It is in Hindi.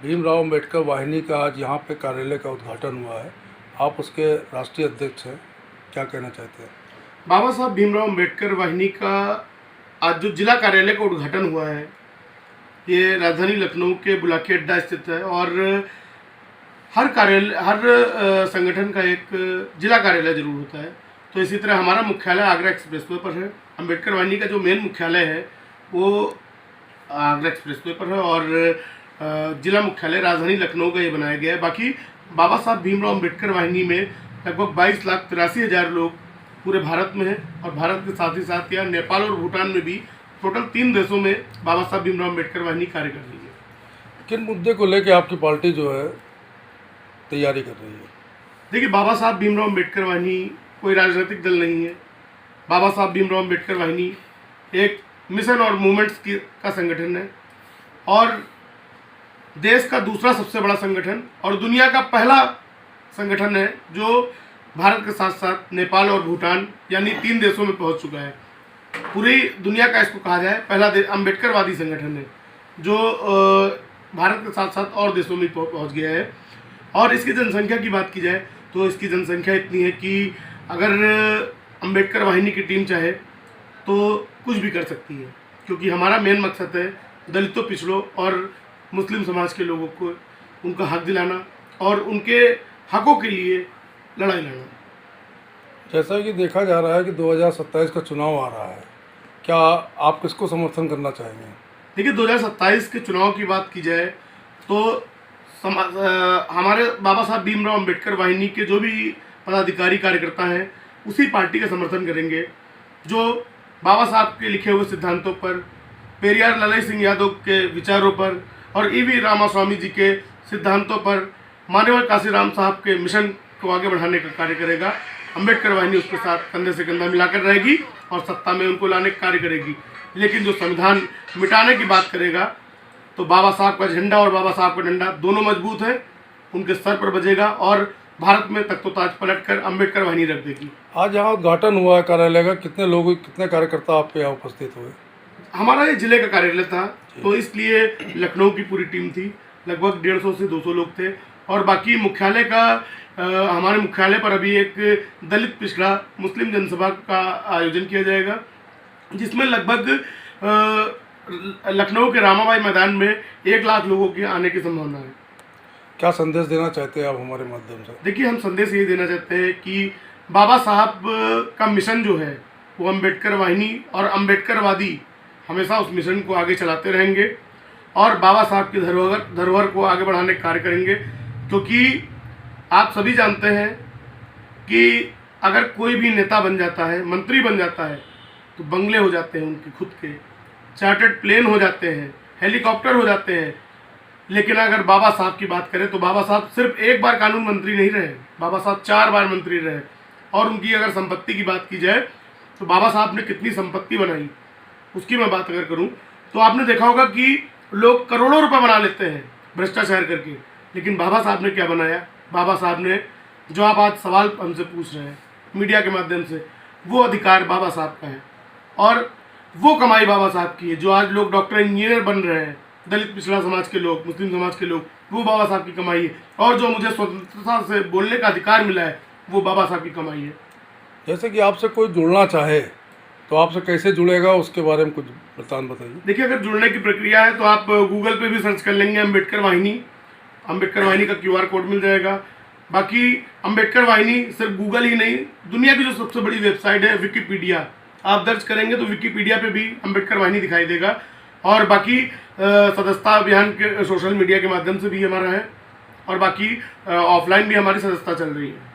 भीमराव अंबेडकर वाहिनी का आज यहाँ पे कार्यालय का उद्घाटन हुआ है। आप उसके राष्ट्रीय अध्यक्ष हैं, क्या कहना चाहते हैं? बाबा साहब भीमराव अंबेडकर वाहिनी का आज जो जिला कार्यालय का उद्घाटन हुआ है, ये राजधानी लखनऊ के बुलाकी अड्डा स्थित है। और हर कार्यालय, हर संगठन का एक जिला कार्यालय जरूर होता है। तो इसी तरह हमारा मुख्यालय आगरा एक्सप्रेसवे पर है। अंबेडकर वाहिनी का जो मेन मुख्यालय है वो आगरा एक्सप्रेसवे पर है और जिला मुख्यालय राजधानी लखनऊ का ये बनाया गया है। बाकी बाबा साहब भीमराव अंबेडकर वाहिनी में लगभग 22,83,000 लोग पूरे भारत में हैं और भारत के साथ ही साथ यहाँ नेपाल और भूटान में भी टोटल 3 देशों में बाबा साहब भीमराव अंबेडकर वाहिनी कार्य कर रही है। किन मुद्दे को लेकर आपकी पार्टी जो है तैयारी कर रही है? देखिए, बाबा साहब भीमराव अंबेडकर वाहिनी कोई राजनीतिक दल नहीं है। बाबा साहब भीमराव अंबेडकर वाहिनी एक मिशन और मूवमेंट्स का संगठन है और देश का दूसरा सबसे बड़ा संगठन और दुनिया का पहला संगठन है जो भारत के साथ साथ नेपाल और भूटान यानी 3 देशों में पहुंच चुका है। पूरी दुनिया का इसको कहा जाए पहला अम्बेडकरवादी संगठन है जो भारत के साथ साथ और देशों में पहुंच गया है। और इसकी जनसंख्या की बात की जाए तो इसकी जनसंख्या इतनी है कि अगर अंबेडकर वाहिनी की टीम चाहे तो कुछ भी कर सकती है, क्योंकि हमारा मेन मकसद है दलितों, पिछड़ों और मुस्लिम समाज के लोगों को उनका हक दिलाना और उनके हकों के लिए लड़ाई लड़ना। जैसा कि देखा जा रहा है कि 2027 का चुनाव आ रहा है, क्या आप किसको समर्थन करना चाहेंगे? देखिए, 2027 के चुनाव की बात की जाए तो हमारे बाबा साहब भीमराव अंबेडकर वाहिनी के जो भी पदाधिकारी कार्यकर्ता हैं उसी पार्टी का समर्थन करेंगे जो बाबा साहब के लिखे हुए सिद्धांतों पर, पेरियार ललाई सिंह यादव के विचारों पर और ईवी रामास्वामी जी के सिद्धांतों पर, मान्यवर काशीराम साहब के मिशन को आगे बढ़ाने का कार्य करेगा। अंबेडकर वाहिनी उसके साथ कंधे से कंधा मिलाकर रहेगी और सत्ता में उनको लाने का कार्य करेगी। लेकिन जो संविधान मिटाने की बात करेगा तो बाबा साहब का झंडा और बाबा साहब का डंडा दोनों मजबूत है, उनके सर पर बजेगा और भारत में तख्तोताज पलट कर अंबेडकर वाहिनी रख देगी। आज यहाँ उद्घाटन हुआ है कार्यालय का, कितने लोग, कितने कार्यकर्ता आपके यहाँ उपस्थित हुए? हमारा ये जिले का कार्यालय था तो इसलिए लखनऊ की पूरी टीम थी, लगभग 150 से 200 लोग थे। और बाकी मुख्यालय का हमारे मुख्यालय पर अभी एक दलित पिछड़ा मुस्लिम जनसभा का आयोजन किया जाएगा जिसमें लगभग लखनऊ के रामाबाई मैदान में 1 लाख लोगों के आने की संभावना है। क्या संदेश देना चाहते हैं आप हमारे माध्यम से? देखिए, हम संदेश ये देना चाहते हैं कि बाबा साहब का मिशन जो है वो अंबेडकर वाहिनी और अंबेडकरवादी हमेशा उस मिशन को आगे चलाते रहेंगे और बाबा साहब की धरोहर को आगे बढ़ाने का कार्य करेंगे। क्योंकि आप सभी जानते हैं कि अगर कोई भी नेता बन जाता है, मंत्री बन जाता है तो बंगले हो जाते हैं उनके खुद के, चार्टर्ड प्लेन हो जाते हैं, हेलीकॉप्टर हो जाते हैं। लेकिन अगर बाबा साहब की बात करें तो बाबा साहब सिर्फ 1 बार कानून मंत्री नहीं रहे, बाबा साहब 4 बार मंत्री रहे। और उनकी अगर संपत्ति की बात की जाए तो बाबा साहब ने कितनी संपत्ति बनाई उसकी मैं बात अगर करूं तो आपने देखा होगा कि लोग करोड़ों रुपए बना लेते हैं भ्रष्टाचार करके, लेकिन बाबा साहब ने क्या बनाया? बाबा साहब ने, जो आप आज सवाल हमसे पूछ रहे हैं मीडिया के माध्यम से, वो अधिकार बाबा साहब का है और वो कमाई बाबा साहब की है। जो आज लोग डॉक्टर, इंजीनियर बन रहे हैं, दलित पिछड़ा समाज के लोग, मुस्लिम समाज के लोग, वो बाबा साहब की कमाई है। और जो मुझे स्वतंत्रता से बोलने का अधिकार मिला है वो बाबा साहब की कमाई है। जैसे कि आपसे कोई जुड़ना चाहे तो आपसे कैसे जुड़ेगा, उसके बारे में कुछ बताइए। देखिए, अगर जुड़ने की प्रक्रिया है तो आप गूगल पे भी सर्च कर लेंगे अंबेडकर वाहिनी का QR कोड मिल जाएगा। बाकी अंबेडकर वाहिनी सिर्फ गूगल ही नहीं, दुनिया की जो सबसे बड़ी वेबसाइट है विकिपीडिया, आप दर्ज करेंगे तो विकिपीडिया पे भी अंबेडकर वाहिनी दिखाई देगा। और बाकी सदस्यता अभियान के सोशल मीडिया के माध्यम से भी हमारा है और बाकी ऑफलाइन भी हमारी सदस्यता चल रही है।